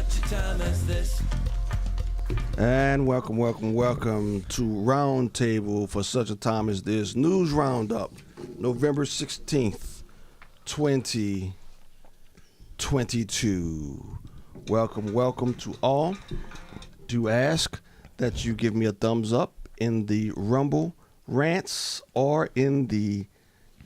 such a time as this. And welcome to Roundtable for such a time as this. News Roundup, November 16th, 2022. Welcome to all. Do ask that you give me a thumbs up in the Rumble rants or in the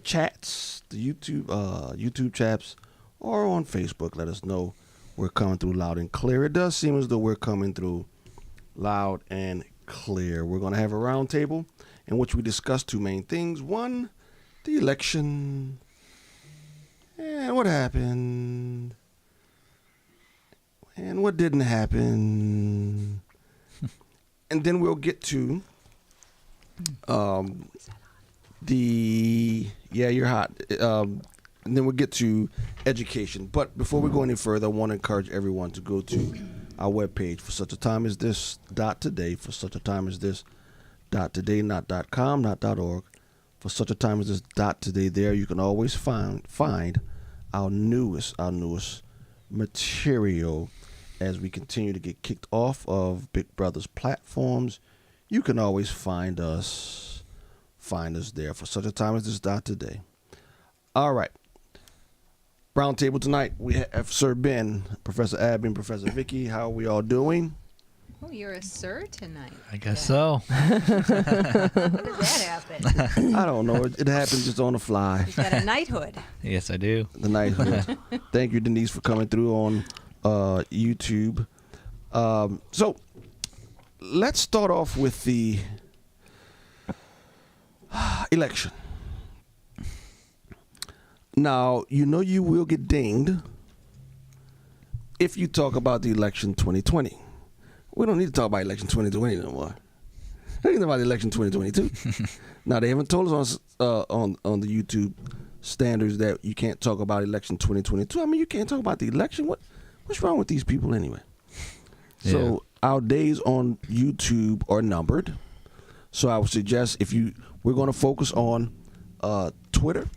chats, the YouTube chats, or on Facebook. Let us know we're coming through loud and clear. It does seem as though we're coming through loud and clear. We're going to have a roundtable in which we discuss two main things. One, the election and what happened and what didn't happen. And then we'll get to you're hot. And then we'll get to education. But before we go any further, I want to encourage everyone to go to our webpage for such a time as this .today, for such a time as this .today, not .com, not .org, for such a time as this .today. There you can always find our newest material as we continue to get kicked off of Big Brother's platforms. You can always find us there for such a time as this .today. All right. Roundtable tonight, we have Sir Ben, Professor Abby, and Professor Vicki. How are we all doing? Oh, you're a sir tonight. I guess so. How did that happen? I don't know. It happened just on the fly. You've got a knighthood. Yes, I do. The knighthood. Thank you, Denise, for coming through on YouTube. So let's start off with the election. Now, you know you will get dinged if you talk about the election 2020. We don't need to talk about election 2020 no more. We're talking about the election 2022. Now, they haven't told us on the YouTube standards that you can't talk about election 2022. I mean, you can't talk about the election. What's wrong with these people anyway? Yeah. So our days on YouTube are numbered. So I would suggest we're going to focus on Twitter,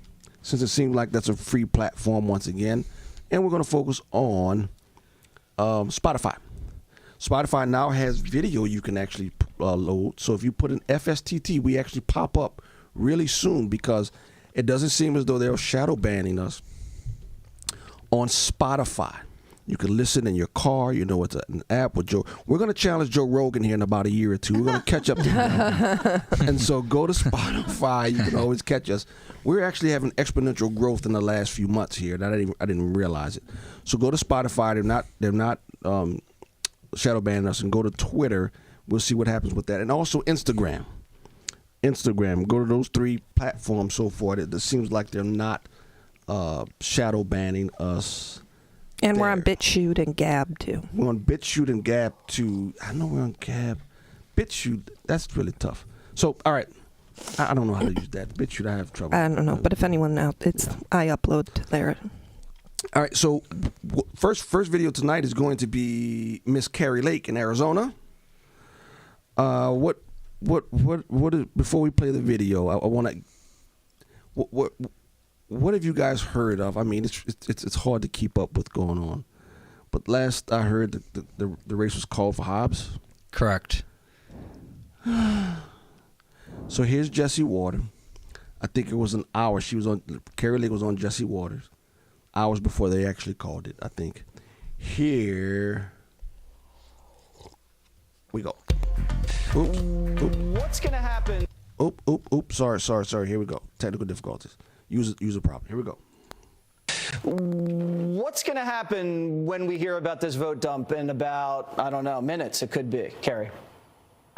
since it seems like that's a free platform once again. And we're going to focus on Spotify. Spotify now has video you can actually load. So if you put in FSTT, we actually pop up really soon because it doesn't seem as though they're shadow banning us on Spotify. You can listen in your car. You know, it's an app with Joe. We're going to challenge Joe Rogan here in about a year or two. We're going to catch up to him. And so go to Spotify. You can always catch us. We're actually having exponential growth in the last few months here. I didn't realize it. So go to Spotify. They're not shadow banning us. And go to Twitter. We'll see what happens with that. And also Instagram. Go to those three platforms so far. It seems like they're not shadow banning us. And we're on BitChute and Gab, too. We're on BitChute and Gab, too. I know we're on Gab. BitChute, that's really tough. So, all right. I don't know how to use that. BitChute, I have trouble. I don't know, but if anyone out, I upload to there. All right, so first video tonight is going to be Miss Carrie Lake in Arizona. What is, before we play the video, I want to, what have you guys heard of? I mean, it's hard to keep up with going on. But last I heard, the race was called for Hobbs. Correct. So here's Jesse Water. I think it was an hour. Carrie Lake was on Jesse Waters hours before they actually called it, I think. Here we go. Oops. What's going to happen? Oops. Sorry. Here we go. Technical difficulties. User problem. Here we go. What's going to happen when we hear about this vote dump in about, I don't know, minutes? It could be. Carrie.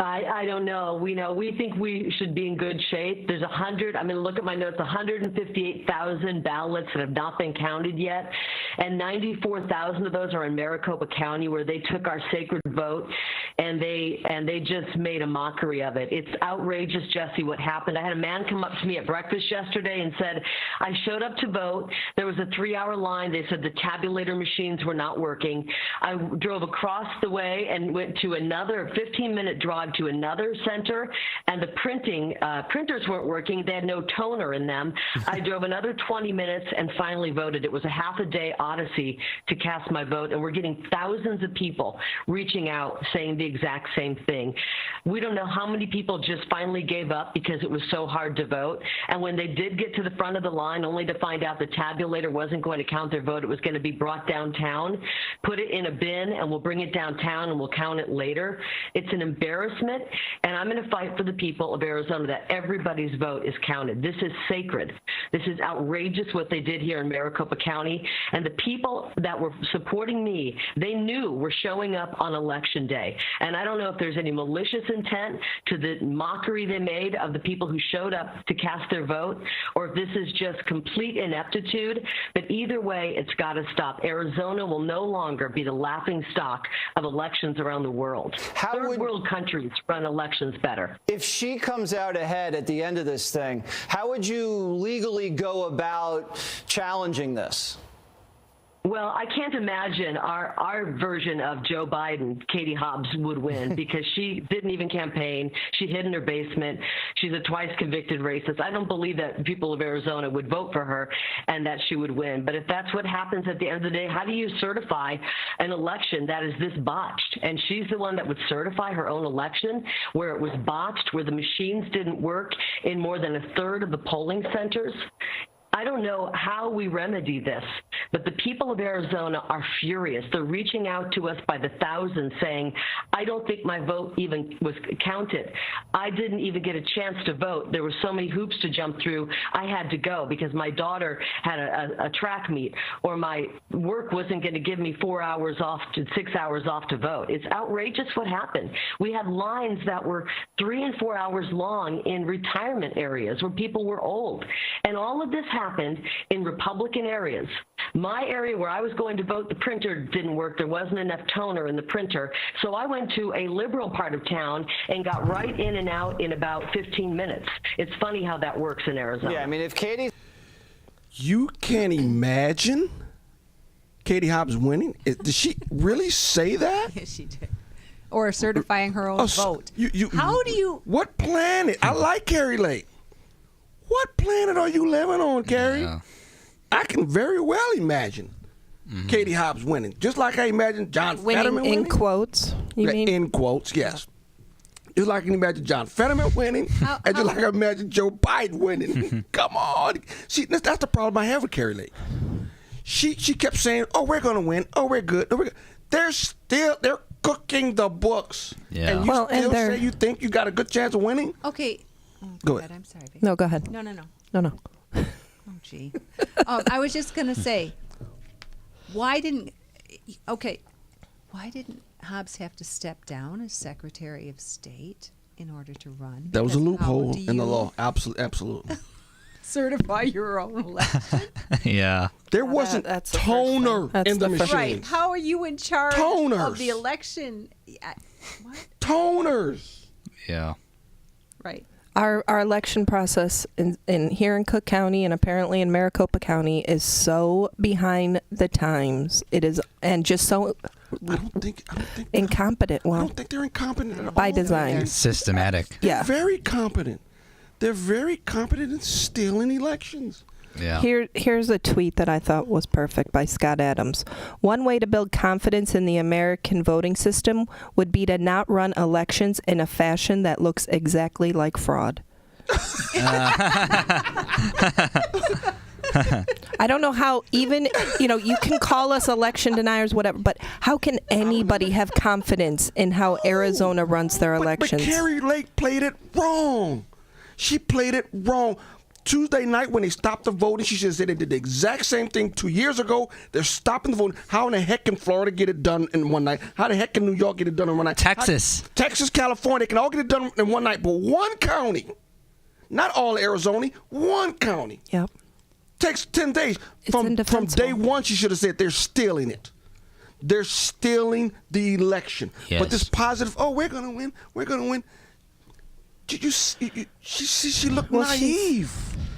I don't know. We think we should be in good shape. There's look at my notes, 158,000 ballots that have not been counted yet, and 94,000 of those are in Maricopa County where they took our sacred vote. and they just made a mockery of it. It's outrageous, Jesse, what happened. I had a man come up to me at breakfast yesterday and said, I showed up to vote. There was a 3-hour line. They said the tabulator machines were not working. I drove across the way and went to another 15-minute drive to another center, and the printers weren't working. They had no toner in them. I drove another 20 minutes and finally voted. It was a half-a-day odyssey to cast my vote, and we're getting thousands of people reaching out saying the exact same thing. We don't know how many people just finally gave up because it was so hard to vote, and when they did get to the front of the line, only to find out the tabulator wasn't going to count their vote. It was going to be brought downtown, put it in a bin, and we'll bring it downtown and we'll count it later. It's an embarrassment, and I'm going to fight for the people of Arizona that everybody's vote is counted. This is sacred. This is outrageous what they did here in Maricopa County, and the people that were supporting me, they knew were showing up on Election Day, and I don't know if there's any malicious intent to the mockery they made of the people who showed up to cast their vote, or if this is just complete ineptitude, but either way, it's got to stop. Arizona will no longer be the laughing stock of elections around the world. Third world countries run elections better. If she comes out ahead at the end of this thing, how would you legally go about challenging this? Well, I can't imagine our version of Joe Biden, Katie Hobbs, would win because she didn't even campaign. She hid in her basement. She's a twice convicted racist. I don't believe that people of Arizona would vote for her and that she would win. But if that's what happens at the end of the day, how do you certify an election that is this botched? And she's the one that would certify her own election where it was botched, where the machines didn't work in more than a third of the polling centers. I don't know how we remedy this, but the people of Arizona are furious. They're reaching out to us by the thousands saying, I don't think my vote even was counted. I didn't even get a chance to vote. There were so many hoops to jump through. I had to go because my daughter had a track meet, or my work wasn't going to give me 4 hours off to 6 hours off to vote. It's outrageous what happened. We had lines that were 3 and 4 hours long in retirement areas where people were old. And all of this happened in Republican areas. My area where I was going to vote, the printer didn't work. There wasn't enough toner in the printer. So I went to a liberal part of town and got right in and out in about 15 minutes. It's funny how that works in Arizona. Yeah, I mean, if Katie... You can't imagine Katie Hobbs winning? Did she really say that? Yes, she did. Or certifying her own vote. How do you... What planet? I like Carrie Lake. What planet are you living on, Carrie? Yeah. I can very well imagine Katie Hobbs winning, just like I imagine John Fetterman winning. In quotes, you mean? In quotes, yes. Just like I can imagine John Fetterman winning, and just like I imagine Joe Biden winning. Come on. See, that's the problem I have with Carrie Lake. She kept saying, oh, we're going to win. Oh, we're good. They're cooking the books. Yeah. And you still say you think you got a good chance of winning? Okay. Oh, go ahead. I'm sorry, Vicki. No, go ahead. No. No. Oh, gee. I was just going to say, why didn't Hobbs have to step down as Secretary of State in order to run? That was a Because loophole how do in the you law. Absolutely. certify your own election? Yeah. There wasn't that's the first thing. toner That's in the the first machine. Right. How are you in charge Toners. of the election? What? Toners. Yeah. Right. Our election process in here in Cook County and apparently in Maricopa County is so behind the times. It is, and just so I don't think incompetent. I Well, don't think they're incompetent at all. by design. Systematic. They're Yeah. very competent. They're very competent in stealing elections. Yeah. Here's a tweet that I thought was perfect by Scott Adams. One way to build confidence in the American voting system would be to not run elections in a fashion that looks exactly like fraud. I don't know how even, you can call us election deniers, whatever, but how can anybody have confidence in how Arizona runs their elections? But Carrie Lake played it wrong. She played it wrong. Tuesday night when they stopped the voting, she should have said they did the exact same thing 2 years ago. They're stopping the voting. How in the heck can Florida get it done in one night? How the heck can New York get it done in one night? Texas, California, they can all get it done in one night, but one county, not all of Arizona, one county. Yep. Takes 10 days. It's From indefensible. day one, she should have said they're stealing it. They're stealing the election. Yes. But this positive, oh, we're going to win. We're going to win. She looked naive.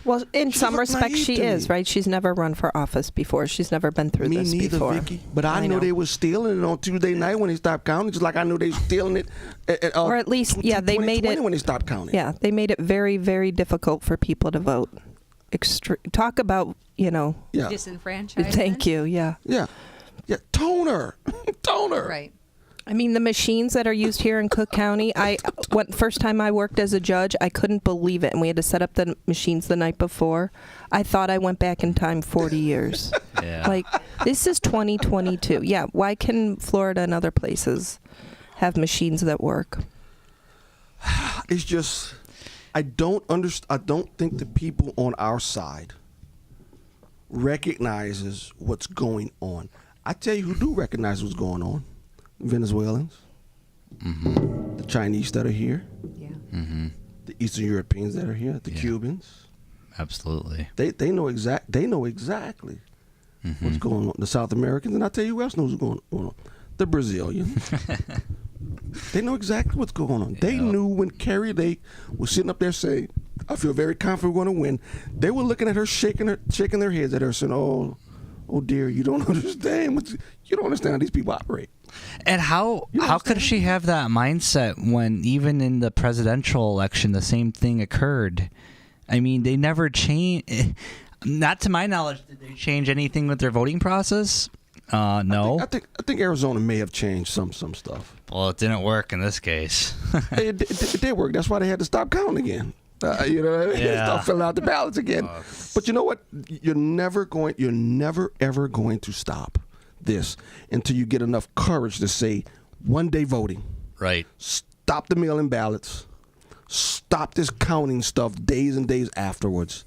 Well, in She some looked respects, naive she to is, me. right? She's never run for office before. She's never been through Me this neither, before. Vicki. But I know they were stealing it on Tuesday night when they stopped counting, just like I knew they were stealing it. Or at least, yeah, they made it when they stopped counting. Yeah, they made it very, very difficult for people to vote. Talk about, Yeah. Disenfranchisement. Thank you. Yeah. Yeah. Toner. Toner. Right. I mean, the machines that are used here in Cook County, first time I worked as a judge, I couldn't believe it. And we had to set up the machines the night before. I thought I went back in time 40 years. Yeah. Like, this is 2022. Yeah, why can Florida and other places have machines that work? It's just, I don't think the people on our side recognizes what's going on. I tell you who do recognize what's going on. Venezuelans, the Chinese that are here, Yeah. the Eastern Europeans that are here, the Cubans. Absolutely. They know exactly what's going on. The South Americans, and I tell you who else knows what's going on. The Brazilians. They know exactly what's going on. They knew when Carrie Lake was sitting up there saying, "I feel very confident we're going to win." They were looking at her, shaking their heads at her, saying, "Oh dear, you don't understand. You don't understand how these people operate." And how could she have that mindset when even in the presidential election the same thing occurred? I mean, they never changed. Not to my knowledge, did they change anything with their voting process? No. I think Arizona may have changed some stuff. Well, it didn't work in this case. it did work. That's why they had to stop counting again. You know what I mean? Yeah. Stop filling out the ballots again. But you know what? You're never ever going to stop this until you get enough courage to say one day voting. Right. Stop the mail-in ballots. Stop this counting stuff days and days afterwards.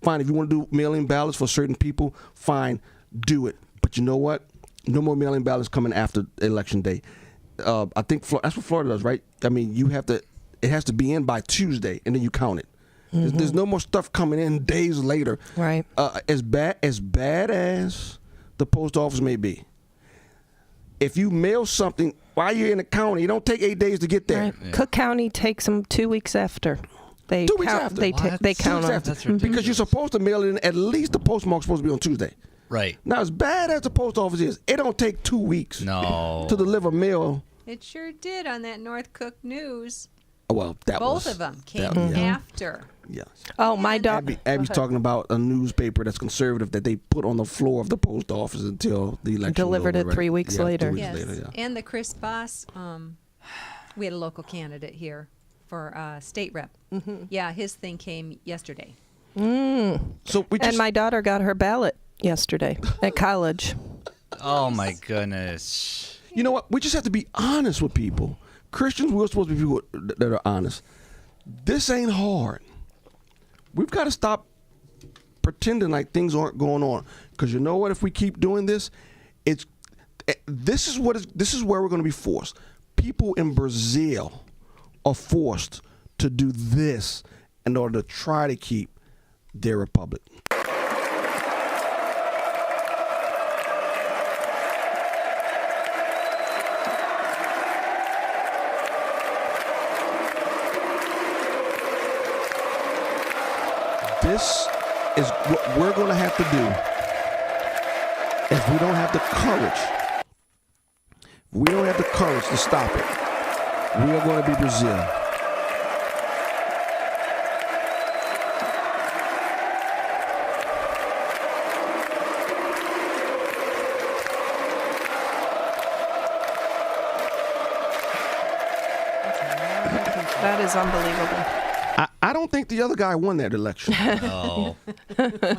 Fine, if you want to do mail-in ballots for certain people, fine, do it. But you know what? No more mail-in ballots coming after Election Day. I think that's what Florida does, right? I mean, it has to be in by Tuesday, and then you count it. There's no more stuff coming in days later. Right. As bad as the post office may be, if you mail something while you're in the county, it don't take 8 days to get there. Right. Cook County takes them 2 weeks after. They 2 weeks count, after. They What? they 2 count weeks them. after. That's ridiculous. Because you're supposed to mail it in, at least the postmark's supposed to be on Tuesday. Right. Now, as bad as the post office is, it don't take 2 weeks No. to deliver mail. It sure did on that North Cook News. Well, that Both was, of them came that- yeah. after. Yes. Oh, my dog. Abby's talking about a newspaper that's conservative that they put on the floor of the post office until the election Delivered was it over, 3 weeks yeah, 2 later. weeks Yes. later, yeah. And the Chris Voss, we had a local candidate here for state rep. Yeah, his thing came yesterday. So we just, And my daughter got her ballot yesterday at college. Oh my goodness. you know what? We just have to be honest with people. Christians, we're supposed to be people that are honest. This ain't hard. We've got to stop pretending like things aren't going on. Because you know what? If we keep doing this, this is where we're going to be forced. People in Brazil are forced to do this in order to try to keep their republic. This is what we're going to have to do if we don't have the courage. If we don't have the courage to stop it, we are going to be Brazil. That is unbelievable. I don't think the other guy won that election. No.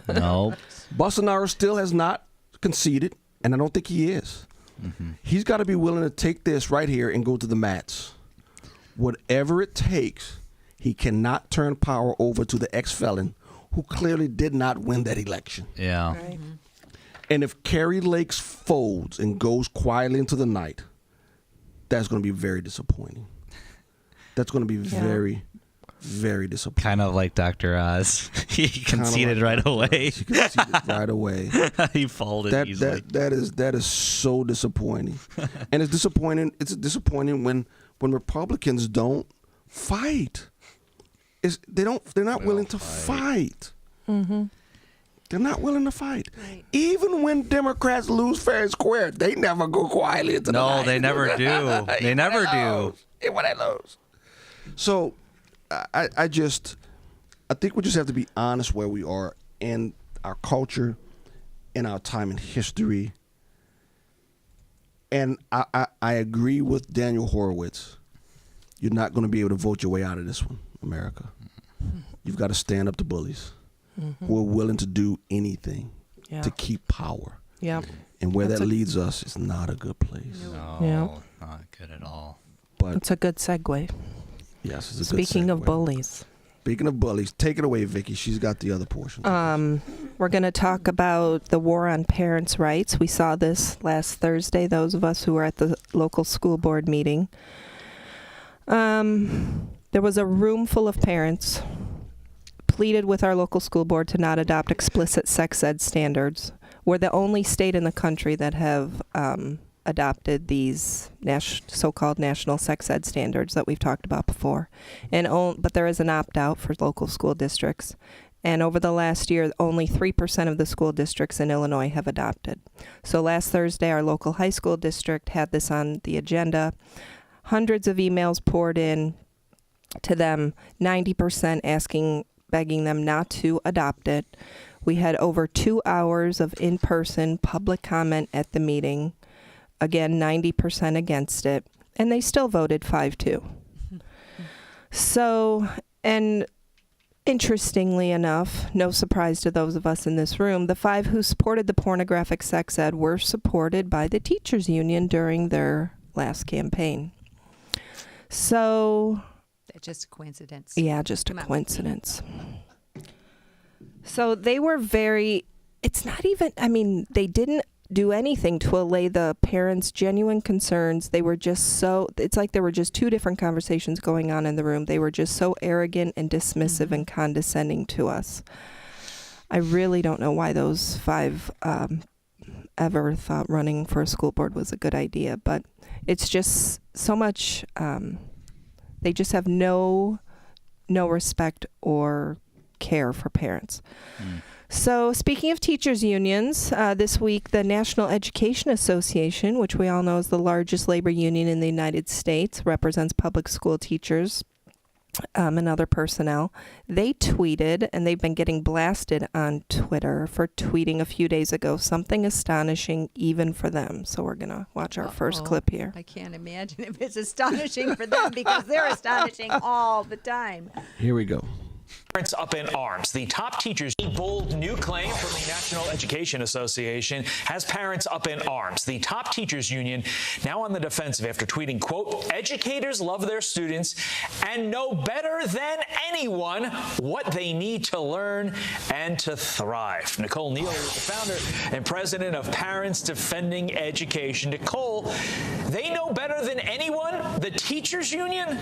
No. Bolsonaro still has not conceded, and I don't think he is. He's got to be willing to take this right here and go to the mats. Whatever it takes, he cannot turn power over to the ex-felon who clearly did not win that election. Yeah. Right. And if Carrie Lakes folds and goes quietly into the night, that's going to be very disappointing. That's going to be very, Very disappointing. Kind of like Dr. Oz. He conceded right away. He conceded right away. He folded easily. That is so disappointing. And it's disappointing. It's disappointing when Republicans don't fight. They're not willing to fight. Mm-hmm. They're not willing to fight. Right. Even when Democrats lose fair and square, they never go quietly into the night. No, they never do. They never do. Even when they lose. So I think we just have to be honest where we are in our culture, in our time in history. And I agree with Daniel Horowitz. You're not going to be able to vote your way out of this one, America. You've got to stand up to bullies who are willing to do anything to keep power. Yeah. And where that leads us is not a good place. No, not good at all. But it's a good segue. Yes, it's a Speaking good segue. of bullies. Speaking of bullies, take it away, Vicki. She's got the other portion. We're going to talk about the war on parents' rights. We saw this last Thursday, those of us who were at the local school board meeting. There was a room full of parents pleaded with our local school board to not adopt explicit sex ed standards. We're the only state in the country that have adopted these so-called national sex ed standards that we've talked about before. But there is an opt-out for local school districts. And over the last year, only 3% of the school districts in Illinois have adopted. So last Thursday, our local high school district had this on the agenda. Hundreds of emails poured in to them, 90% begging them not to adopt it. We had over 2 hours of in-person public comment at the meeting. Again, 90% against it. And they still voted 5-2. So, and interestingly enough, no surprise to those of us in this room, the 5 who supported the pornographic sex ed were supported by the teachers union during their last campaign. So... It's just a coincidence. Yeah, just a coincidence. So they were it's not even, they didn't do anything to allay the parents' genuine concerns. They were just it's like there were just two different conversations going on in the room. They were just so arrogant and dismissive and condescending to us. I really don't know why those 5 ever thought running for a school board was a good idea, but it's just so much, they just have no respect or care for parents. So speaking of teachers unions, this week the National Education Association, which we all know is the largest labor union in the United States, represents public school teachers and other personnel. They tweeted, and they've been getting blasted on Twitter for tweeting a few days ago something astonishing even for them. So we're going to watch our first clip here. I can't imagine if it's astonishing for them because they're astonishing all the time. Here we go. Parents up in arms. The top teachers, a bold new claim from the National Education Association has parents up in arms. The top teachers union now on the defensive after tweeting, quote, educators love their students and know better than anyone what they need to learn and to thrive. Nicole Neal is the founder and president of Parents Defending Education. Nicole, they know better than anyone, the teachers union?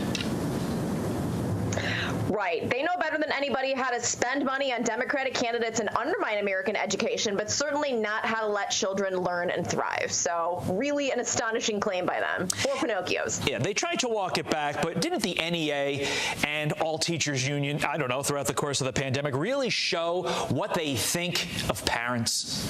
Right. They know better than anybody how to spend money on Democratic candidates and undermine American education, but certainly not how to let children learn and thrive. So really an astonishing claim by them. 4 Pinocchios. Yeah, they tried to walk it back, but didn't the NEA and all teachers union, throughout the course of the pandemic, really show what they think of parents?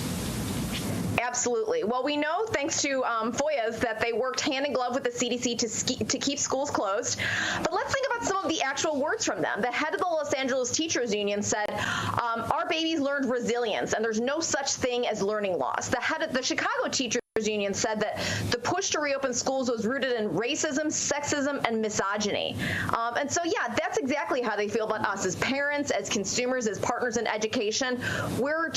Absolutely. Well, we know, thanks to FOIAs, that they worked hand in glove with the CDC to keep schools closed. But let's think about some of the actual words from them. The head of the Los Angeles Teachers Union said, our babies learned resilience, and there's no such thing as learning loss. The head of the Chicago Teachers Union said that the push to reopen schools was rooted in racism, sexism, and misogyny. And so, yeah, that's exactly how they feel about us as parents, as consumers, as partners in education. We're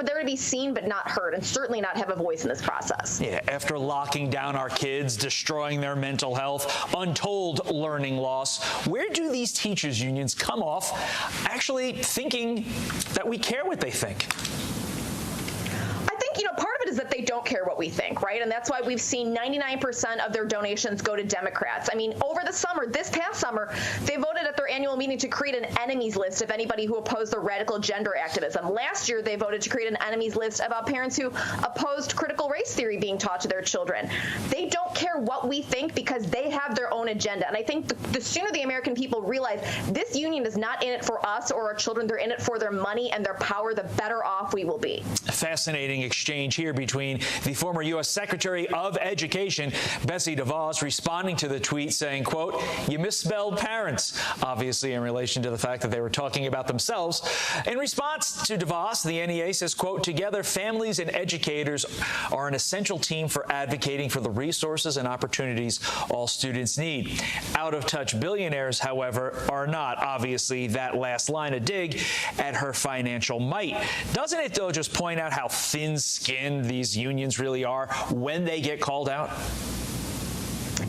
there to be seen but not heard, and certainly not have a voice in this process. Yeah, after locking down our kids, destroying their mental health, untold learning loss, where do these teachers unions come off actually thinking that we care what they think? think, part of it is that they don't care what we think, right? And that's why we've seen 99% of their donations go to Democrats. I mean, over the summer, this past summer, they voted at their annual meeting to create an enemies list of anybody who opposed the radical gender activism. Last year, they voted to create an enemies list about parents who opposed critical race theory being taught to their children. They don't care what we think because they have their own agenda. And I think the sooner the American people realize this union is not in it for us or our children, they're in it for their money and their power, the better off we will be. Fascinating exchange here between the former U.S. Secretary of Education, Betsy DeVos, responding to the tweet saying, quote, "You misspelled parents," obviously in relation to the fact that they were talking about themselves. In response to DeVos, the NEA says, quote, "Together, families and educators are an essential team for advocating for the resources and opportunities all students need. Out-of-touch billionaires, however, are not." Obviously, that last line a dig at her financial might. Doesn't it, though, just point out how thin-skinned these unions really are when they get called out?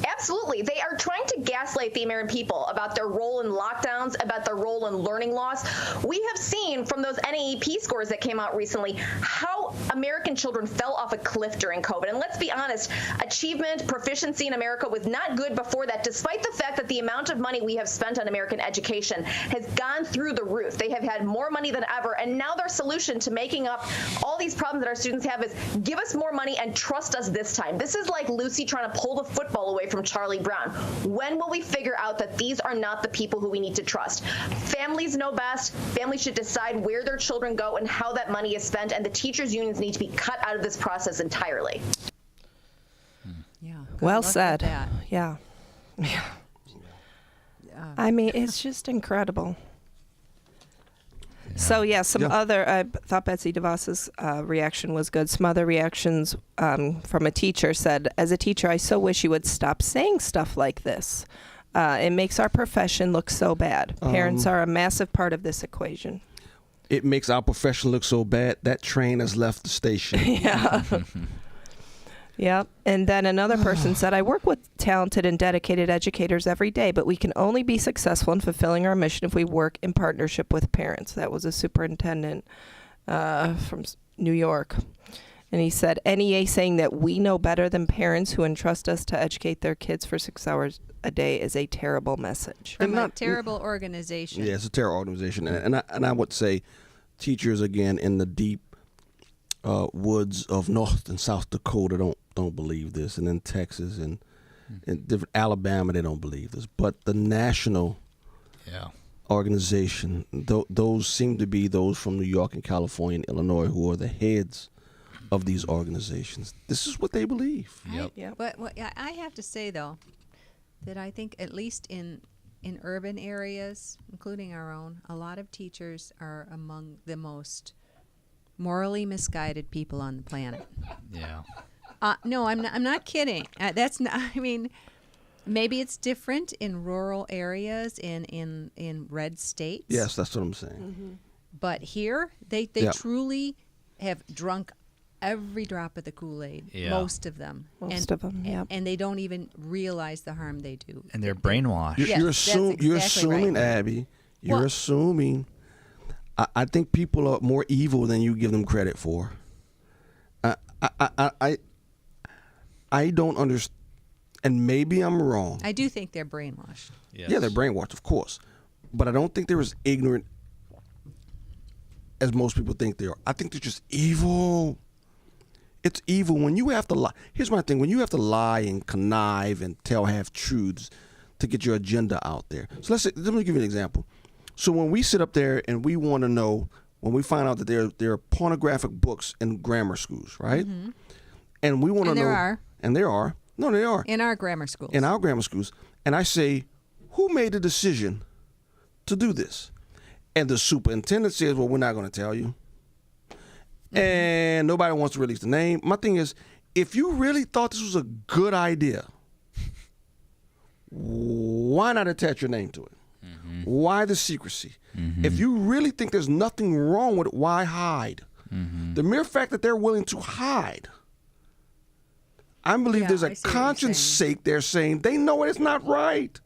Absolutely. They are trying to gaslight the American people about their role in lockdowns, about their role in learning loss. We have seen from those NAEP scores that came out recently how American children fell off a cliff during COVID. And let's be honest, achievement, proficiency in America was not good before that, despite the fact that the amount of money we have spent on American education has gone through the roof. They have had more money than ever. And now their solution to making up all these problems that our students have is give us more money and trust us this time. This is like Lucy trying to pull the football away from Charlie Brown. When will we figure out that these are not the people who we need to trust? Families know best. Families should decide where their children go and how that money is spent, and the teachers' unions need to be cut out of this process entirely. Yeah. Well said. Yeah. I mean, it's just incredible. So, other, I thought Betsy DeVos's reaction was good. Some other reactions from a teacher said, "As a teacher, I so wish you would stop saying stuff like this. It makes our profession look so bad. Parents are a massive part of this equation." It makes our profession look so bad. That train has left the station. Yeah. Yep. And then another person said, "I work with talented and dedicated educators every day, but we can only be successful in fulfilling our mission if we work in partnership with parents." That was a superintendent from New York. And he said, "NEA saying that we know better than parents who entrust us to educate their kids for 6 hours a day is a terrible message." From a terrible organization. Yeah, it's a terrible organization. And I would say teachers, again, in the deep woods of North and South Dakota don't believe this, and in Texas and in different Alabama they don't believe this, but the national organization, those seem to be those from New York and California and Illinois who are the heads of these organizations. This is what they believe. But I have to say, though, that I think at least in urban areas, including our own, a lot of teachers are among the most morally misguided people on the planet. Yeah. No, I'm not kidding. That's not. I mean, maybe it's different in rural areas in red states. Yes, that's what I'm saying. Mm-hmm. But here, they truly have drunk every drop of the Kool-Aid. Yeah. Most of them. And they don't even realize the harm they do. And they're brainwashed. You're assuming, right. Abby. You're assuming. I think people are more evil than you give them credit for. I don't understand, and maybe I'm wrong. I do think they're brainwashed. Yes. Yeah, they're brainwashed, of course, but I don't think they're as ignorant as most people think they are. I think they're just evil. It's evil when you have to lie. Here's my thing: when you have to lie and connive and tell half truths to get your agenda out there. So let me give you an example. So when we sit up there and we want to know, when we find out that there are pornographic books in grammar schools, right? Mm-hmm. And we want to know. And there are. No, they are. In our grammar schools. In our grammar schools. And I say, who made the decision to do this? And the superintendent says, well, we're not going to tell you. Mm-hmm. And nobody wants to release the name. My thing is, if you really thought this was a good idea, why not attach your name to it? Mm-hmm. Why the secrecy? Mm-hmm. If you really think there's nothing wrong with it, why hide? Mm-hmm. The mere fact that they're willing to hide, I believe there's a conscience sake they're saying they know it's not right.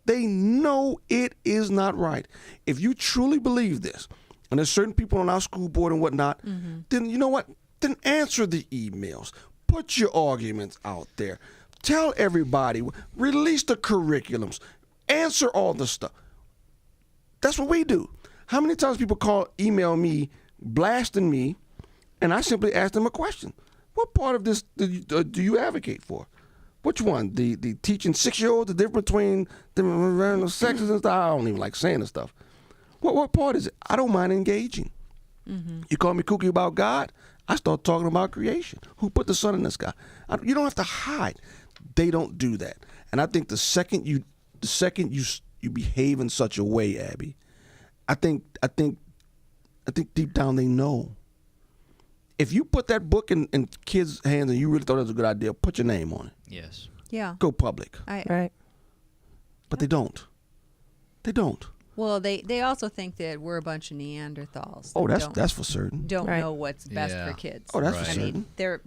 They know it is not right. If you truly believe this, and there's certain people on our school board and whatnot, mm-hmm. then you know what? then answer the emails. Put your arguments out there. Tell everybody. Release the curriculums. Answer all the stuff. That's what we do. How many times people email me, blasting me, and I simply ask them a question. What part of this do you advocate for? Which one? The teaching 6-year-olds the difference between the sexes and stuff? I don't even like saying this stuff. What part is it? I don't mind engaging. Mm-hmm. You call me kooky about God, I start talking about creation. Who put the sun in the sky? You don't have to hide. They don't do that. And I think the second you behave in such a way, Abby, I think deep down they know. If you put that book in kids' hands and you really thought it was a good idea, put your name on it. Yes. Yeah. Go public. Right. But they don't. They don't. Well, they also think that we're a bunch of Neanderthals. Oh, that that's for certain. Don't Right. know what's best for kids. Oh, that's for I certain. mean, they're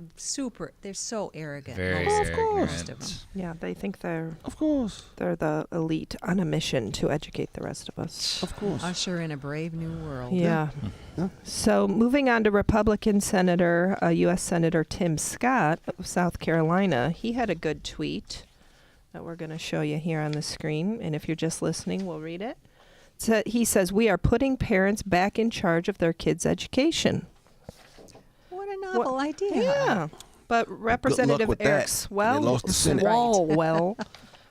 so arrogant. Very most of them. Yeah, they think they're Of course. the elite on a mission to educate the rest of us. Of course. Usher in a brave new world. Yeah. Yeah. So moving on to Republican Senator, U.S. Senator Tim Scott of South Carolina, he had a good tweet that we're going to show you here on the screen. And if you're just listening, we'll read it. So he says, "We are putting parents back in charge of their kids' education." What a novel idea. Yeah. But Representative with Eric that. They lost the Senate. Swalwell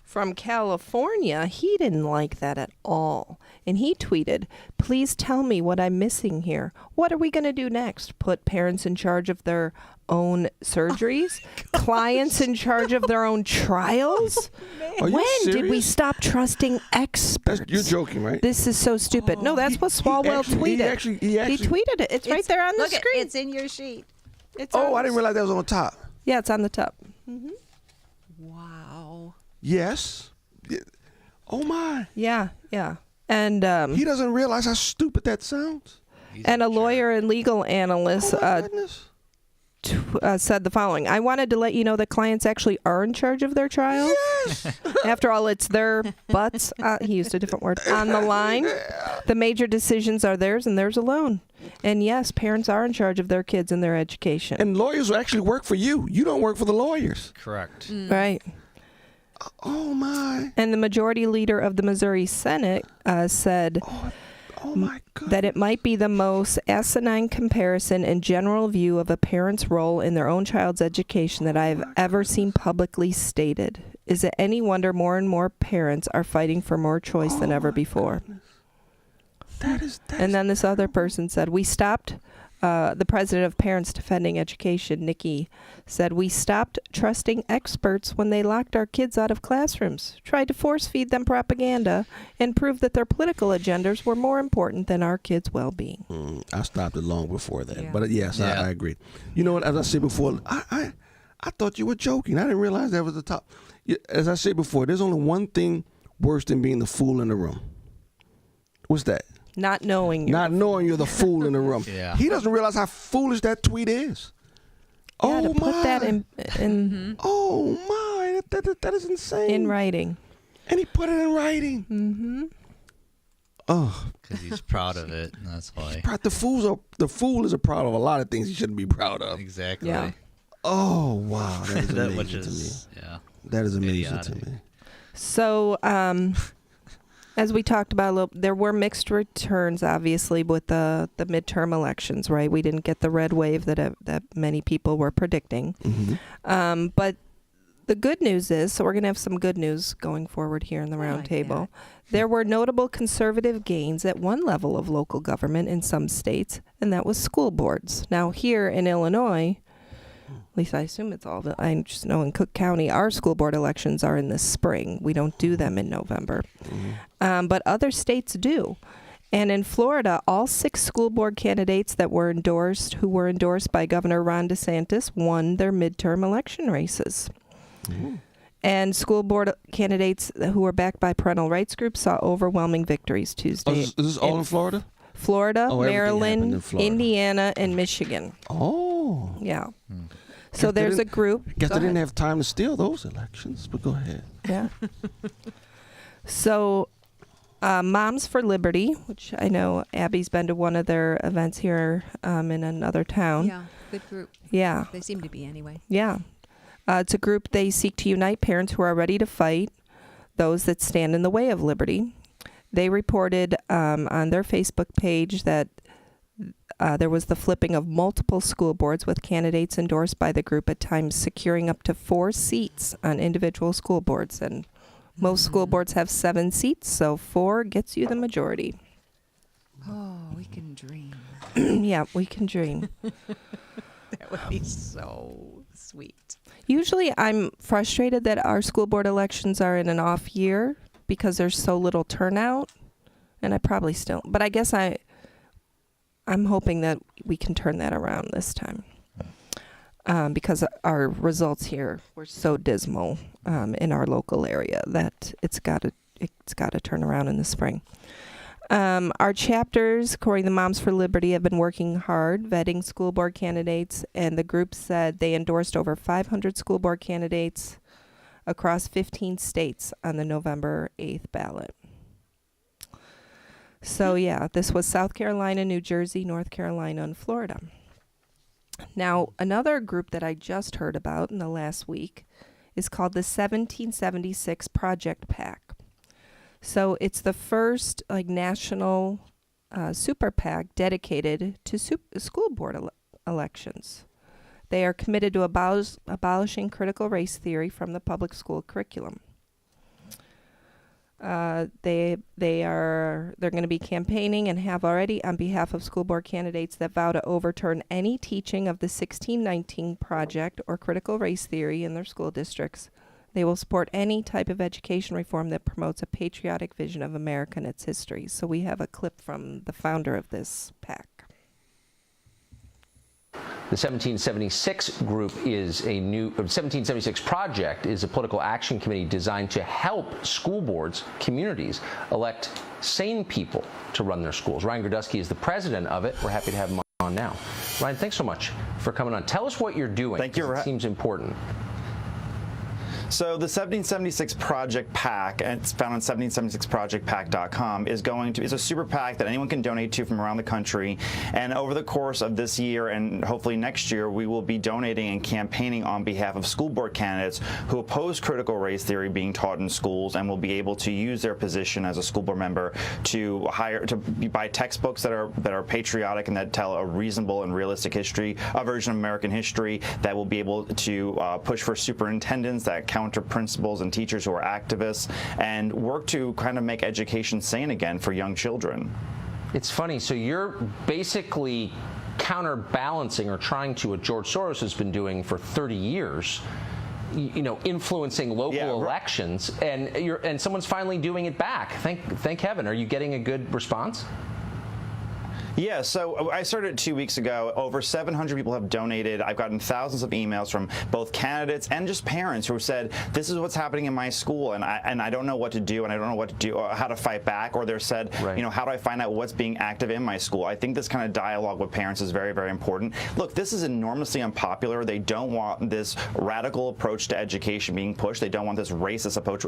from California, he didn't like that at all. And he tweeted, "Please tell me what I'm missing here. What are we going to do next? Put parents in charge of their own surgeries? Clients in charge of their own trials? Are you When did we serious? stop trusting experts?" You're joking, right? This is so stupid. No, that's what Swalwell tweeted. He actually tweeted it. It's right there on the Look, screen. it's in your sheet. It's Oh, on I didn't realize that was on top. Yeah, it's on the top. Wow. Yes. Oh my. Yeah. And He doesn't realize how stupid that sounds. and a lawyer and legal analyst Oh my goodness. said the following: "I wanted to let you know that clients actually are in charge of their trial. Yes. After all, it's their butts." He used a different word. "On the line. The major decisions are theirs and theirs alone. And yes, parents are in charge of their kids and their education." And lawyers will actually work for you. You don't work for the lawyers. Correct. Right. Oh my. And the majority leader of the Missouri Senate said Oh my God. that it might be the most asinine comparison and general view of a parent's role in their own child's education that I have ever seen publicly stated. Is it any wonder more and more parents are fighting for more choice than ever before? That is And then this other person said, "We stopped," the president of Parents Defending Education, Nikki, said, "We stopped trusting experts when they locked our kids out of classrooms, tried to force feed them propaganda, and proved that their political agendas were more important than our kids' well-being." I stopped it long before that. Yeah. But yes, Yeah. I agree. You know what? As I said before, I thought you were joking. I didn't realize that was the top. As I said before, there's only one thing worse than being the fool in the room. What's that? Not knowing. Not knowing you're the fool in the room. Yeah. He doesn't realize how foolish that tweet is. Yeah, oh to put my. that in Oh my. That is insane. in writing. And he put it in writing. Mm-hmm. Oh, Because he's proud of it. And that's why. the fool is proud of a lot of things he shouldn't be proud of. Exactly. Yeah. Oh wow, that is That amazing which to me. is, yeah. That is amazing idiotic. to me. So, as we talked about a little, there were mixed returns, obviously, with the midterm elections, right? We didn't get the red wave that many people were predicting. Mm-hmm. But the good news is, so we're going to have some good news going forward here in the round like table. There were notable conservative gains at one level of local government in some states, and that was school boards. Now, here in Illinois, at least I assume it's all I just know in Cook County, our school board elections are in the spring. We don't do them in November. But other states do. And in Florida, all 6 school board candidates who were endorsed by Governor Ron DeSantis won their midterm election races. And school board candidates who were backed by parental rights groups saw overwhelming victories Tuesday. Is this all in Florida? Florida, Oh, everything happened Maryland, in Florida. Indiana, and Michigan. Oh. Yeah. Guess So they there's a didn't- group. Guess Go they didn't ahead. have time to steal those elections, but go ahead. Yeah. So, Moms for Liberty, which I know Abby's been to one of their events here in another town. Yeah. Good group. Yeah. They seem to be anyway. Yeah. It's a group. They seek to unite parents who are ready to fight those that stand in the way of liberty. They reported on their Facebook page that there was the flipping of multiple school boards with candidates endorsed by the group at times securing up to 4 seats on individual school boards. And most school boards have 7 seats, so 4 gets you the majority. Oh, we can dream. Yeah, we can dream. That would be so sweet. Usually I'm frustrated that our school board elections are in an off year because there's so little turnout, and I probably still, but I guess I'm hoping that we can turn that around this time because our results here were so dismal in our local area that it's got to turn around in the spring. Our chapters, according to Moms for Liberty, have been working hard vetting school board candidates, and the group said they endorsed over 500 school board candidates across 15 states on the November 8th ballot. So yeah, this was South Carolina, New Jersey, North Carolina, and Florida. Now, another group that I just heard about in the last week is called the 1776 Project PAC. So it's the first national super PAC dedicated to school board elections. They are committed to abolishing critical race theory from the public school curriculum. They're going to be campaigning and have already on behalf of school board candidates that vow to overturn any teaching of the 1619 Project or critical race theory in their school districts. They will support any type of education reform that promotes a patriotic vision of America and its history. So we have a clip from the founder of this PAC. The 1776 group is 1776 Project is a political action committee designed to help school boards, communities, elect sane people to run their schools. Ryan Grodusky is the president of it. We're happy to have him on now. Ryan, thanks so much for coming on. Tell us what you're doing. Thank you. It seems important. So the 1776 Project PAC, and it's found on 1776projectpac.com, is a super PAC that anyone can donate to from around the country. And over the course of this year and hopefully next year, we will be donating and campaigning on behalf of school board candidates who oppose critical race theory being taught in schools and will be able to use their position as a school board member to buy textbooks that are patriotic and that tell a reasonable and realistic a version of American history, that will be able to push for superintendents that counter principals and teachers who are activists, and work to kind of make education sane again for young children. It's funny. So you're basically counterbalancing or trying to what George Soros has been doing for 30 years, influencing local elections, and someone's finally doing it back. Thank heaven. Are you getting a good response? Yeah, so I started 2 weeks ago. Over 700 people have donated. I've gotten thousands of emails from both candidates and just parents who have said, this is what's happening in my school, and I don't know what to do, and I don't know what to do, how to fight back, or they're said, how do I find out what's being active in my school? I think this kind of dialogue with parents is very, very important. Look, this is enormously unpopular. They don't want this radical approach to education being pushed. They don't want this racist approach.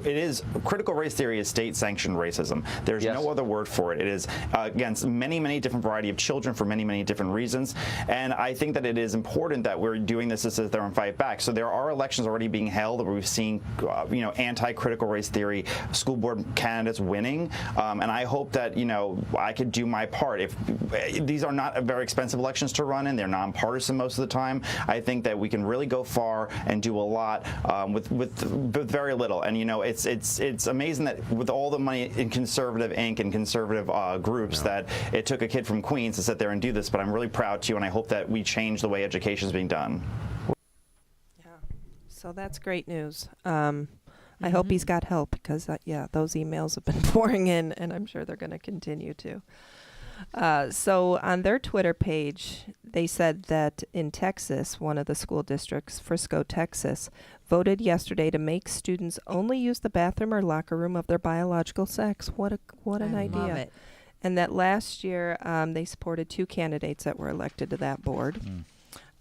Critical race theory is state-sanctioned racism. There's no other word for it. It is against many, many different variety of children for many, many different reasons. And I think that it is important that we're doing this to sit there and fight back. So there are elections already being held where we've seen, anti-critical race theory school board candidates winning. And I hope that, I could do my part. If these are not very expensive elections to run in, they're nonpartisan most of the time. I think that we can really go far and do a lot with very little. And, it's amazing that with all the money in conservative Inc. and conservative groups that it took a kid from Queens to sit there and do this, but I'm really proud to, and I hope that we change the way education is being done. Yeah, so that's great news. I hope he's got help because, those emails have been pouring in, and I'm sure they're going to continue to. So on their Twitter page, they said that in Texas, one of the school districts, Frisco, Texas, voted yesterday to make students only use the bathroom or locker room of their biological sex. What an idea. Love it. And that last year, they supported 2 candidates that were elected to that board.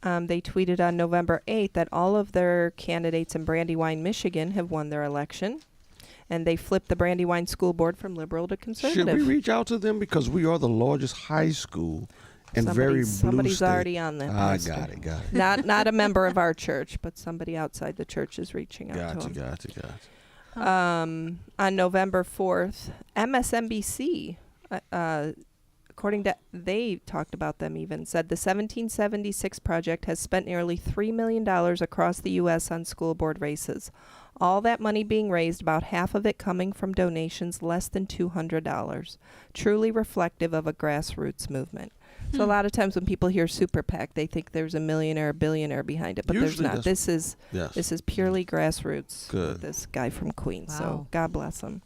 They tweeted on November 8th that all of their candidates in Brandywine, Michigan have won their election. And they flipped the Brandywine School Board from liberal to conservative. Should we reach out to them? Because we are the largest high school And very blue somebody's state. already on that. I Pastor. got it. Not a member of our church, but somebody outside the church is reaching out to him. Gotcha. On November 4th, MSNBC, according to, they talked about them even, said the 1776 Project has spent nearly $3 million across the U.S. on school board races. All that money being raised, about half of it coming from donations less than $200. Truly reflective of a grassroots movement. So a lot of times when people hear super PAC, they think there's a millionaire, a billionaire behind it, but Usually there's not. This is purely grassroots. Good. This guy from Queens. Wow. So God bless him.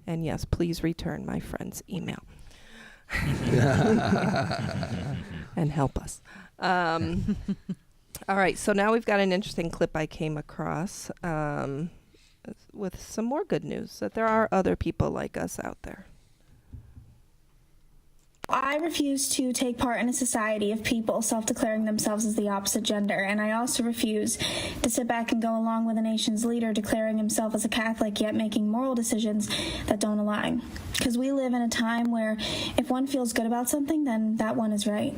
And yes, please return my friend's email and help us. All right, so now we've got an interesting clip I came across with some more good news that there are other people like us out there. I refuse to take part in a society of people self-declaring themselves as the opposite gender, and I also refuse to sit back and go along with a nation's leader declaring himself as a Catholic yet making moral decisions that don't align. Because we live in a time where if one feels good about something, then that one is right.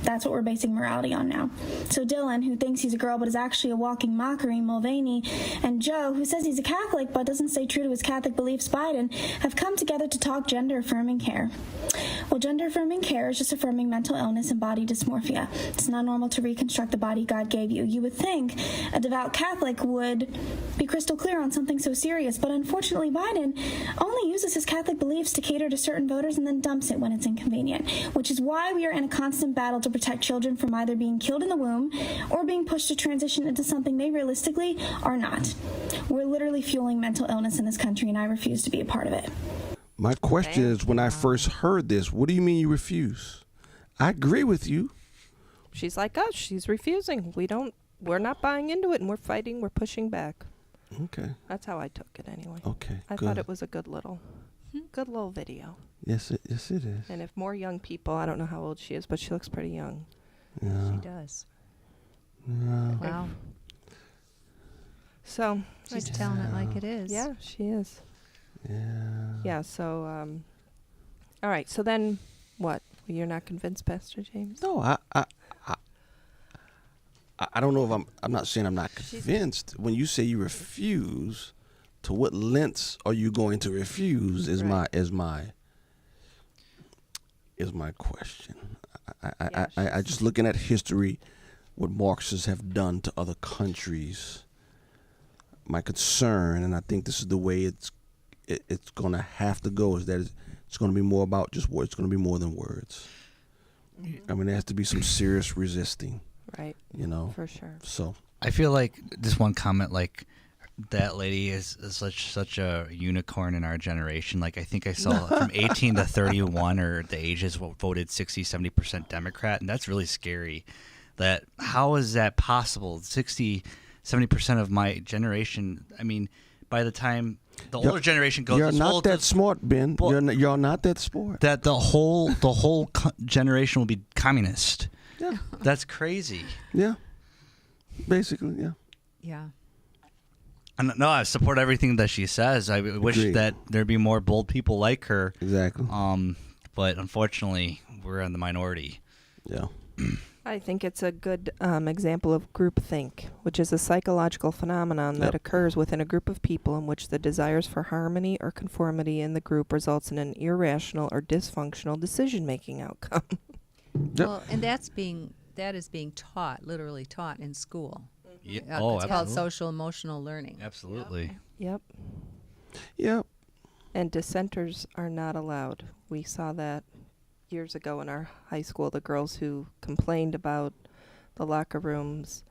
That's what we're basing morality on now. So Dylan, who thinks he's a girl but is actually a walking mockery, Mulvaney, and Joe, who says he's a Catholic but doesn't stay true to his Catholic beliefs, Biden, have come together to talk gender-affirming care. Well, gender-affirming care is just affirming mental illness and body dysmorphia. It's not normal to reconstruct the body God gave you. You would think a devout Catholic would be crystal clear on something so serious, but unfortunately Biden only uses his Catholic beliefs to cater to certain voters and then dumps it when it's inconvenient, which is why we are in a constant battle to protect children from either being killed in the womb or being pushed to transition into something they realistically are not. We're literally fueling mental illness in this country, and I refuse to be a part of it. My question is, when I first heard this, what do you mean you refuse? I agree with you. She's like us. She's refusing. We're not buying into it, and we're fighting. We're pushing back. Okay. That's how I took it anyway. Okay. I thought it was a good little video. Yes, it is. And if more young people, I don't know how old she is, but she looks pretty young. Yeah. She does. Yeah. Wow. So She's telling it like it is. yeah, she is. Yeah. Yeah. So, all right. So then, what? You're not convinced, Pastor James? No, I don't know if I'm not saying I'm not convinced. When you say you refuse, to what lengths are you going to refuse? Is my question. I just looking at history, what Marxists have done to other countries. My concern, and I think this is the way it's going to have to go, is that it's going to be more about just words. It's going to be more than words. I mean, there has to be some serious resisting. Right. You know, for sure. So I feel like just one comment, like that lady is such a unicorn in our generation. Like I think I saw from 18 to 31 or the ages voted 60-70% Democrat, and that's really scary. That how is that possible? 60-70% of my generation. I mean, by the time the older generation goes, you're not that smart, Ben. You're not that smart. That the whole generation will be communist. Yeah, that's crazy. Yeah, basically, yeah. Yeah. And no, I support everything that she says. I wish that there'd be more bold people like her. Exactly. But unfortunately, we're in the minority. Yeah. I think it's a good example of groupthink, which is a psychological phenomenon that occurs within a group of people in which the desires for harmony or conformity in the group results in an irrational or dysfunctional decision-making outcome. Well, and that is being taught, literally taught in school. Yeah. It's called social emotional learning. Absolutely. Yep. Yep. And dissenters are not allowed. We saw that years ago in our high school, the girls who complained about the locker rooms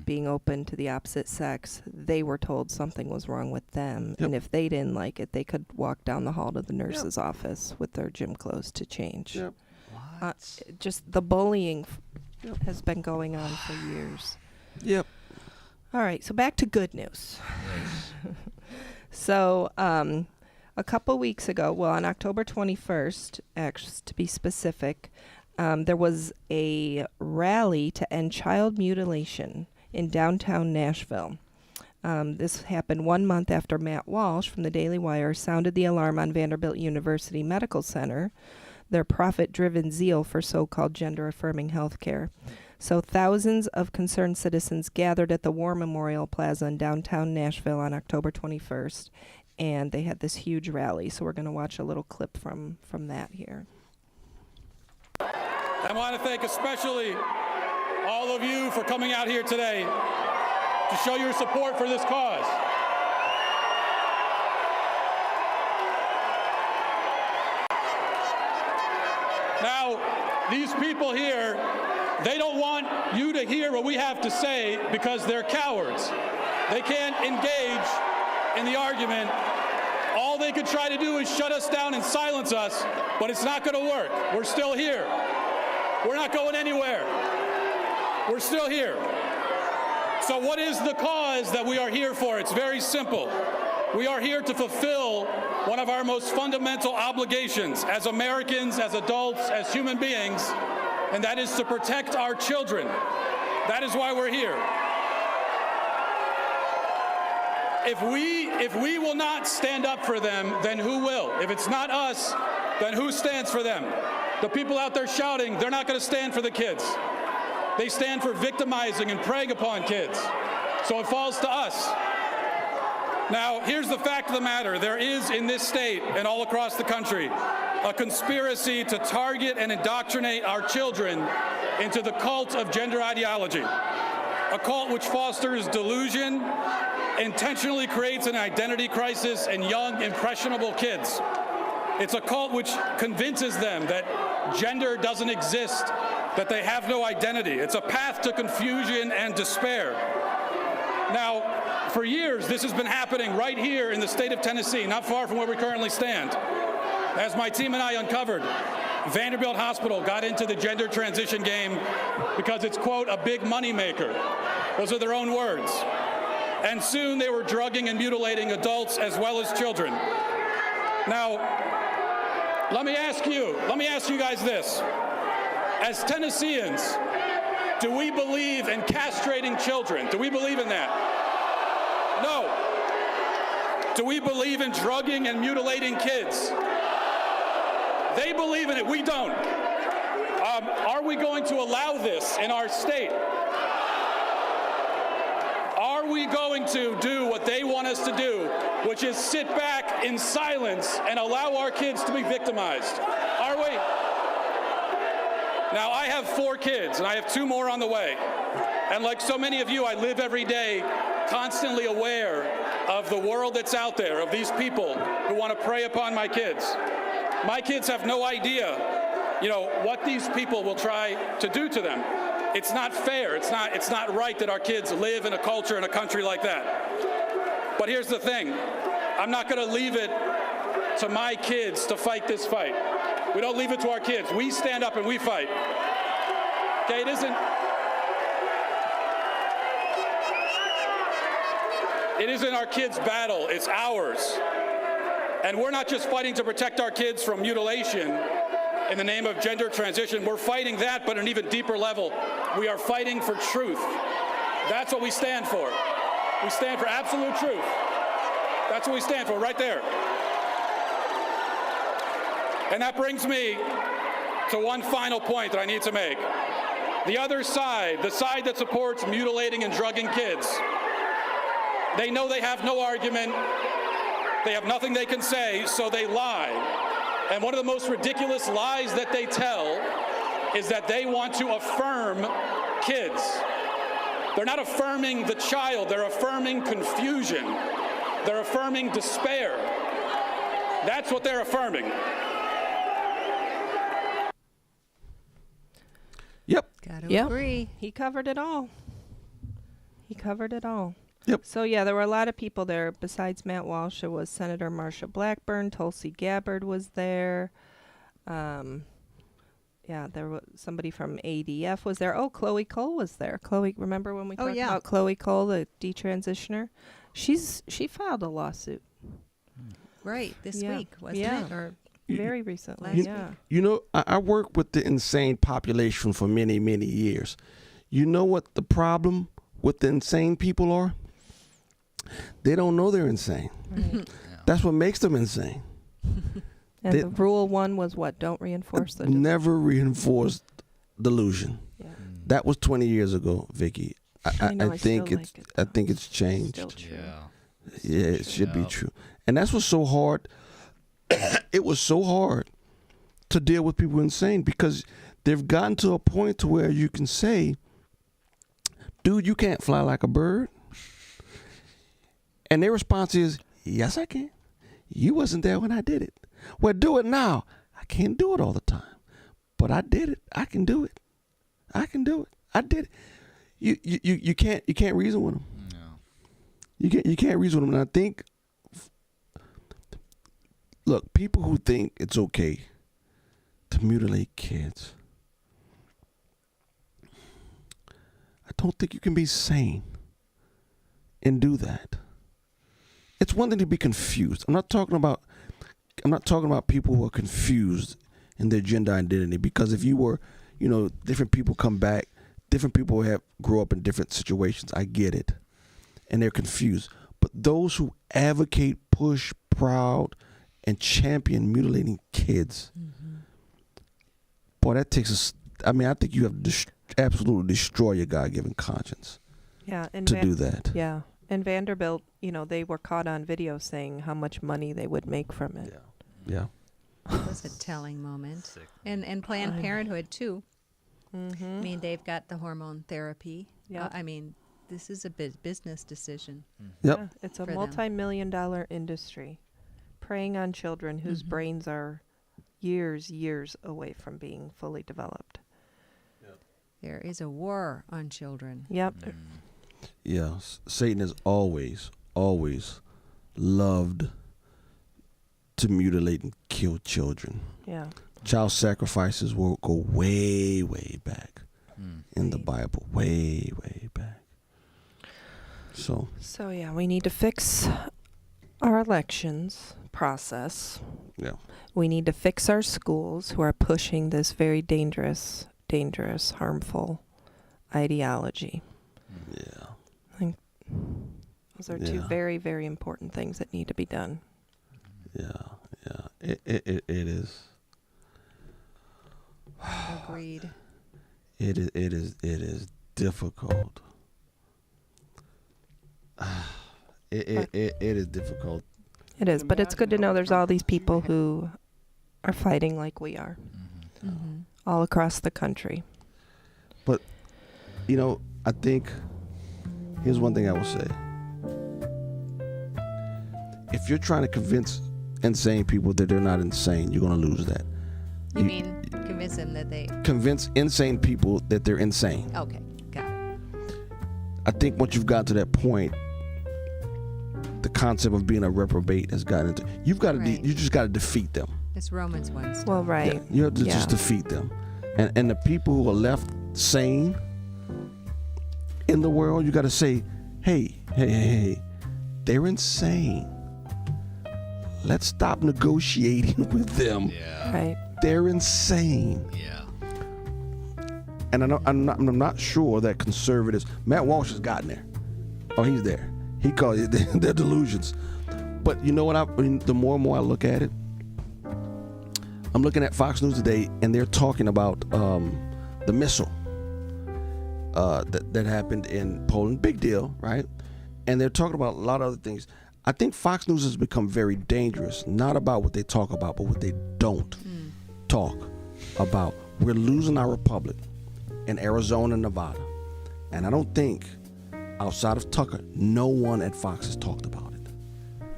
being open to the opposite sex, they were told something was wrong with them. Yep. And if they didn't like it, they could walk down the hall to the nurse's office with their gym clothes to change. Yep. Just the bullying has been going on for years. Yep. All right, so back to good news. So a couple weeks ago, well, on October 21st, actually, to be specific, there was a rally to end child mutilation in downtown Nashville. This happened 1 month after Matt Walsh from the Daily Wire sounded the alarm on Vanderbilt University Medical Center their profit-driven zeal for so-called gender-affirming health care. So thousands of concerned citizens gathered at the War Memorial Plaza in downtown Nashville on October 21st, and they had this huge rally. So we're going to watch a little clip from that here. I want to thank especially all of you for coming out here today to show your support for this cause. Now, these people here, they don't want you to hear what we have to say because they're cowards. They can't engage in the argument. All they could try to do is shut us down and silence us, but it's not going to work. We're still here. We're not going anywhere. We're still here. So what is the cause that we are here for? It's very simple. We are here to fulfill one of our most fundamental obligations as Americans, as adults, as human beings, and that is to protect our children. That is why we're here. If we will not stand up for them, then who will? If it's not us, then who stands for them? The people out there shouting, they're not going to stand for the kids. They stand for victimizing and preying upon kids. So it falls to us. Now, here's the fact of the matter. There is in this state and all across the country a conspiracy to target and indoctrinate our children into the cult of gender ideology, a cult which fosters delusion, intentionally creates an identity crisis in young, impressionable kids. It's a cult which convinces them that gender doesn't exist, that they have no identity. It's a path to confusion and despair. Now, for years, this has been happening right here in the state of Tennessee, not far from where we currently stand. As my team and I uncovered, Vanderbilt Hospital got into the gender transition game because it's, quote, a big moneymaker. Those are their own words. And soon they were drugging and mutilating adults as well as children. Now, let me ask you guys this. As Tennesseans, do we believe in castrating children? Do we believe in that? No. Do we believe in drugging and mutilating kids? They believe in it. We don't. Are we going to allow this in our state? Are we going to do what they want us to do, which is sit back in silence and allow our kids to be victimized? Are we? Now, I have 4 kids, and I have 2 more on the way. And like so many of you, I live every day constantly aware of the world that's out there, of these people who want to prey upon my kids. My kids have no idea, what these people will try to do to them. It's not fair. It's not right that our kids live in a culture and a country like that. But here's the thing. I'm not going to leave it to my kids to fight this fight. We don't leave it to our kids. We stand up and we fight. Okay, it isn't our kids' battle, it's ours. And we're not just fighting to protect our kids from mutilation in the name of gender transition. We're fighting that, but at an even deeper level. We are fighting for truth. That's what we stand for. We stand for absolute truth. That's what we stand for right there. And that brings me to one final point that I need to make. The other side, the side that supports mutilating and drugging kids, they know they have no argument, they have nothing they can say, so they lie. And one of the most ridiculous lies that they tell is that they want to affirm kids. They're not affirming the child, they're affirming confusion. They're affirming despair. That's what they're affirming. Gotta agree. He covered it all. Yep. So, yeah, there were a lot of people there. Besides Matt Walsh, it was Senator Marsha Blackburn. Tulsi Gabbard was there. There was somebody from ADF was there. Oh, Chloe Cole was there. Chloe, remember when we talked about Chloe Cole, the detransitioner? She filed a lawsuit. Right, this week, wasn't it? Or very recently, I worked with the insane population for many, many years. You know what the problem with the insane people are? They don't know they're insane. Right. That's what makes them insane. And the rule 1 was what? Don't reinforce the never reinforce delusion. Yeah. That was 20 years ago, Vicki. I think it's changed. Still true. Yeah, it should be true. And that's what's so hard. It was so hard to deal with people insane because they've gotten to a point to where you can say, dude, you can't fly like a bird. And their response is, yes, I can. You wasn't there when I did it. Well, do it now. I can't do it all the time. But I did it. I can do it. I can do it. I did it. You can't reason with them. No. You can't reason with them. And I think, look, people who think it's okay to mutilate kids, I don't think you can be sane and do that. It's one thing to be confused. I'm not talking about people who are confused in their gender identity, because if you were, different people come back, different people grow up in different situations. I get it. And they're confused. But those who advocate, push, proud, and champion mutilating kids, boy, that takes I think you have to absolutely destroy your God-given conscience to do that. Yeah. And Vanderbilt, they were caught on video saying how much money they would make from it. Yeah. It was a telling moment. And Planned Parenthood, too. Mm-hmm. I mean, they've got the hormone therapy. Yeah. This is a business decision. Yep. Yeah, it's a for them. multi-million-dollar industry preying on children whose brains are years away from being fully developed. There is a war on children. Yep. Yeah, Satan has always loved to mutilate and kill children. Yeah. Child sacrifices will go way, way back in the Bible. Way, way back. So yeah, we need to fix our elections process. Yeah. We need to fix our schools who are pushing this very dangerous, harmful ideology. Yeah. I think those are two very, very important things that need to be done. Yeah. It is. Agreed. It is difficult. It is difficult. It is, but it's good to know there's all these people who are fighting like we are, all across the country. But, I think, here's one thing I will say. If you're trying to convince insane people that they're not insane, you're going to lose that. You mean convince them that they... Convince insane people that they're insane. Okay, got it. I think once you've gotten to that point, the concept of being a reprobate has gotten into... You just got to defeat them. It's Romans 1. Well, right. Yeah, you have to just defeat them. And the people who are left sane in the world, you got to say, hey, they're insane. Let's stop negotiating with them. Yeah. Right. They're insane. Yeah. And I'm not sure that conservatives... Matt Walsh has gotten there. Oh, he's there. He calls it their delusions. But you know what? The more and more I look at it, I'm looking at Fox News today, and they're talking about the missile that happened in Poland. Big deal, right? And they're talking about a lot of other things. I think Fox News has become very dangerous, not about what they talk about, but what they don't talk about. We're losing our republic in Arizona and Nevada. And I don't think, outside of Tucker, no one at Fox has talked about it.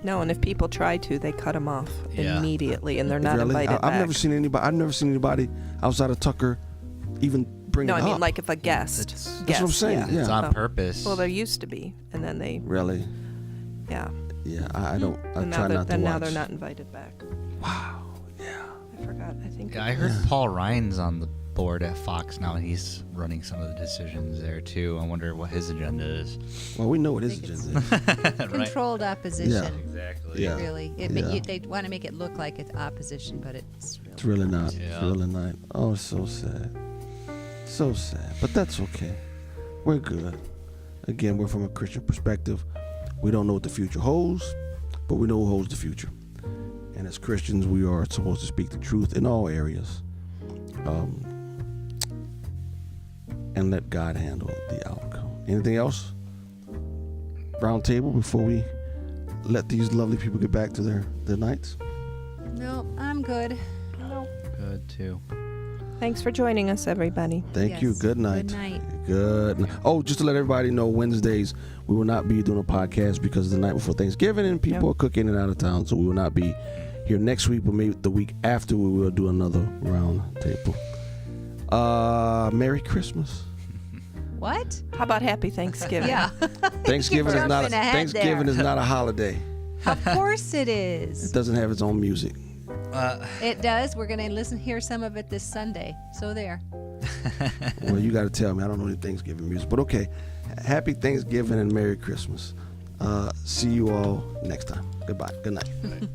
No, and if people try to, they cut them off immediately, and they're not invited back. I've never seen anybody outside of Tucker even bring it up. No, I mean, like if a guest. That's what I'm saying. Yeah. It's on purpose. Well, there used to be, and then they... Really? Yeah. Yeah, I don't. I and try not to watch. And now they're not invited back. Wow. Yeah. I forgot. I think. Yeah, I heard Paul Ryan's on the board at Fox now, and he's running some of the decisions there too. I wonder what his agenda is. Well, we know what his agenda is. Right? Controlled opposition. Yeah. Exactly. Yeah. Really, they want to make it look like it's opposition, but it's really not. Yeah. It's really not. Oh, it's so sad. So sad. But that's okay. We're good. Again, we're from a Christian perspective. We don't know what the future holds, but we know who holds the future. And as Christians, we are supposed to speak the truth in all areas. And let God handle the outcome. Anything else? Round table before we let these lovely people get back to their nights? No, I'm good. No. Good too. Thanks for joining us, everybody. Thank you. Good night. Good night. Good night. Oh, just to let everybody know, Wednesdays we will not be doing a podcast because it's the night before Thanksgiving and people are cooking and out of town, so we will not be here next week, but maybe the week after we will do another round table. Merry Christmas. What? How about Happy Thanksgiving? Yeah. Thanksgiving is not a holiday. Of course it is. It doesn't have its own music. It does. We're going to hear some of it this Sunday. So there. Well, you got to tell me. I don't know any Thanksgiving music, but okay. Happy Thanksgiving and Merry Christmas. See you all next time. Goodbye. Good night.